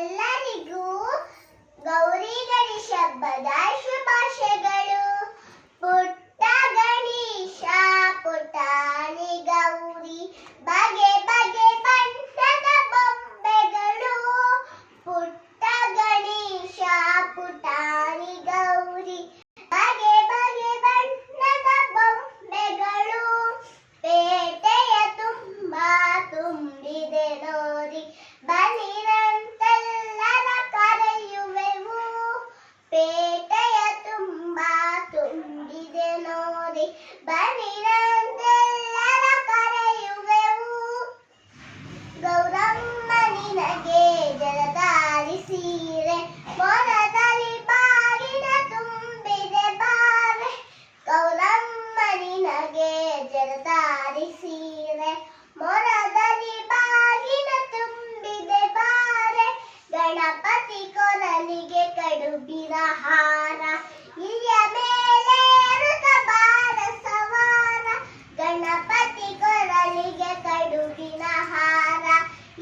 ಎಲ್ಲರಿಗೂ ಗೌರಿ ಗಣೇಶ ಹಬ್ಬದ ಶುಭಾಶಯಗಳು. ಪುಟ್ಟ ಗಣೇಶ ಪುಟಾಣಿ ಗೌರಿ ಬಗೆ ಬಗೆ ಬಣ್ಣದ ಬೊಂಬೆಗಳು. ಪುಟ್ಟ ಗಣೇಶ ಪುಟಾಣಿ ಗೌರಿ ಬಗೆ ಬಗೆ ಬಣ್ಣದ ಬೊಂಬೆಗಳು. ಪೇಟೆಯ ತುಂಬ ತುಂಬಿದೆ ನೋಡಿ ಬನ್ನಿರಂತೆಲ್ಲರ ಕರೆಯುವೆವು. ಪೇಟೆಯ ತುಂಬ ತುಂಬಿದೆ ನೋಡಿ ಬನ್ನಿರಂತೆಲ್ಲರ ಕರೆಯುವೆವು. ಗೌರಮ್ಮ ನಿನಗೆ ಜಲಧಾರಿ ಸೀರೆ ಮೊರದಲ್ಲಿ ಬಾಗಿನ ತುಂಬಿದೆ ಬಾರೆ. ಗೌರಮ್ಮ ನಿನಗೆ ಜಲಧಾರಿ ಸೀರೆ ಮೊರದಲ್ಲಿ ಬಾಗಿನ ತುಂಬಿದೆ ಬಾರೆ. ಗಣಪತಿ ಕೊರಲಿಗೆ ಕಡುಬಿನ ಹಾರ ಇಲಿಯ ಮೇಲೆ ಋತಬಾರ ಸವಾರ. ಗಣಪತಿ ಕೊರಲಿಗೆ ಕಡುಬಿನ ಹಾರ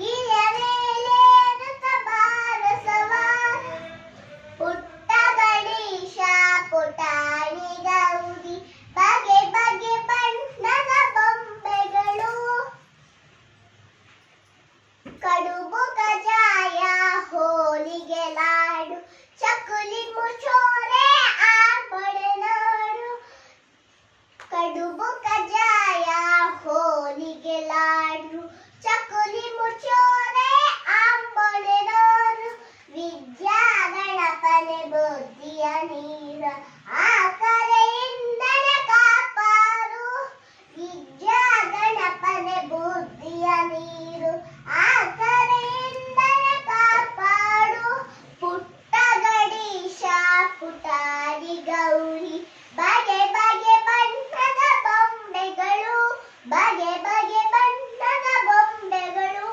ಇಲಿಯ ಮೇಲೆ ಋತಬಾರ ಸವಾರ. ಪುಟ್ಟ ಗಣೇಶ ಪುಟಾಣಿ ಗೌರಿ ಬಗೆ ಬಗೆ ಬಣ್ಣದ ಬೊಂಬೆಗಳು. ಕಡುಬು ಕಜಾಯ ಹೋಳಿಗೆ ಲಾಡು ಚಕ್ಕುಲಿ ಮುಚ್ಚೋರೆ ಆಂಬಳೆ ನಾಡು. ಕಡುಬು ಕಜಾಯ ಹೋಳಿಗೆ ಲಾಡು ಚಕ್ಕುಲಿ ಮುಚ್ಚೋರೆ ಆಂಬಳೆ ನಾಡು. ವಿದ್ಯಾ ಗಣಪನೆ ಬುದ್ಧಿಯ ನೀರ ಆ ಕರೆಯಿಂದಲೇ ಕಾಪಾಡು. ವಿದ್ಯಾ ಗಣಪನೆ ಬುದ್ಧಿಯ ನೀರು ಆ ಕರೆಯಿಂದಲೇ ಕಾಪಾಡು. ಪುಟ್ಟ ಗಣೇಶ ಪುಟಾಣಿ ಗೌರಿ ಬಗೆ ಬಗೆ ಬಣ್ಣದ ಬೊಂಬೆಗಳು. ಬಗೆ ಬಗೆ ಬಣ್ಣದ ಬೊಂಬೆಗಳು.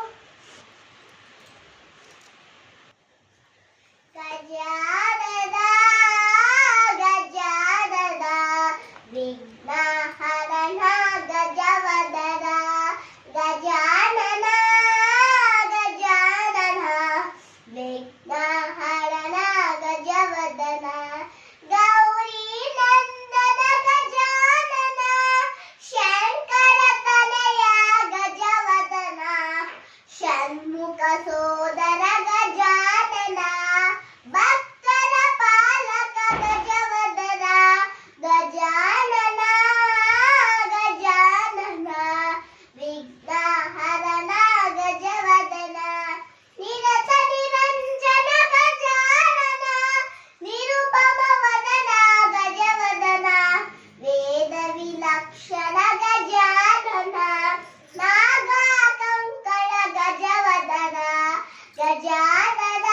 ಗಜಾನನ ಗಜಾನನ ವಿಘ್ನಹರಣ ಗಜವದನ. ಗಜಾನನ ಗಜಾನನ ವಿಘ್ನಹರಣ ಗಜವದನ. ಗೌರಿ ನಂದನ ಗಜಾನನ ಶಂಕರ ತನಯ ಗಜವದನ. ಷಣ್ಮುಖ ಸೋದರ ಗಜಾನನ ಭಕ್ತರ ಪಾಲಕ ಗಜವದನ. ಗಜಾನನ ಗಜಾನನ ವಿಘ್ನಹರಣ ಗಜವದನ. ನಿರತ ನಿರಂಜನ ಗಜಾನನ ನಿರುಪಮ ವದನ ಗಜವದನ. ವೇದ ವಿಲಕ್ಷಣ ಗಜಾನನ ನಾಗ ಕಂಕಣ ಗಜವದನ. ಗಜಾನನ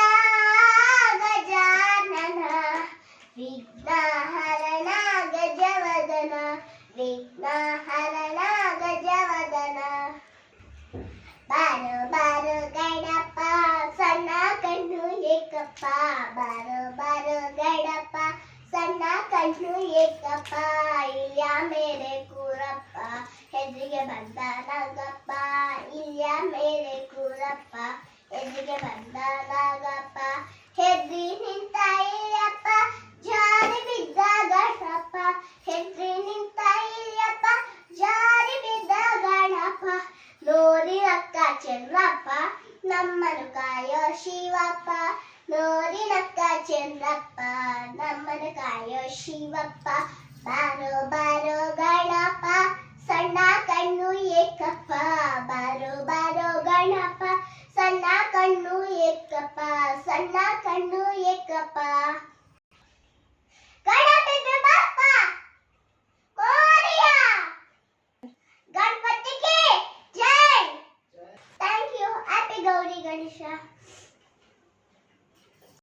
ಗಜಾನನ ವಿಘ್ನಹರಣ ಗಜವದನ. ವಿಘ್ನಹರಣ ಗಜವದನ. ಬಾರೋ ಬಾರೋ ಗಣಪ ಸಣ್ಣ ಕಣ್ಣು ಏಕಪ್ಪ. ಬಾರೋ ಬಾರೋ ಗಣಪ ಸಣ್ಣ ಕಣ್ಣು ಏಕಪ್ಪ. ಇಲ್ಲಿಯ ಮೇಲೆ ಕೂರಪ್ಪ ಹೆದ್ರಿಗೆ ಬಂದ ನಾಗಪ್ಪ. ಇಲ್ಲಿಯ ಮೇಲೆ ಕೂರಪ್ಪ ಹೆದ್ರಿಗೆ ಬಂದ ನಾಗಪ್ಪ. ಹೆದ್ರಿ ನಿಂತ ಇಲ್ಲಪ್ಪ ಜಾರಿ ಬಿದ್ದ ಗಣಪ. ಹೆದ್ರಿ ನಿಂತ ಇಲ್ಲಪ್ಪ ಜಾರಿ ಬಿದ್ದ ಗಣಪ. ನೋಡಿ ನಕ್ಕ ಚಂದ್ರಪ್ಪ ನಮ್ಮನು ಕಾಯೋ ಶಿವಪ್ಪ. ನೋಡಿ ನಕ್ಕ ಚಂದ್ರಪ್ಪ ನಮ್ಮನು ಕಾಯೋ ಶಿವಪ್ಪ. ಬಾರೋ ಬಾರೋ ಗಣಪ ಸಣ್ಣ ಕಣ್ಣು ಏಕಪ್ಪ. ಬಾರೋ ಬಾರೋ ಗಣಪ ಸಣ್ಣ ಕಣ್ಣು ಏಕಪ್ಪ. ಸಣ್ಣ ಕಣ್ಣು ಏಕಪ್ಪ.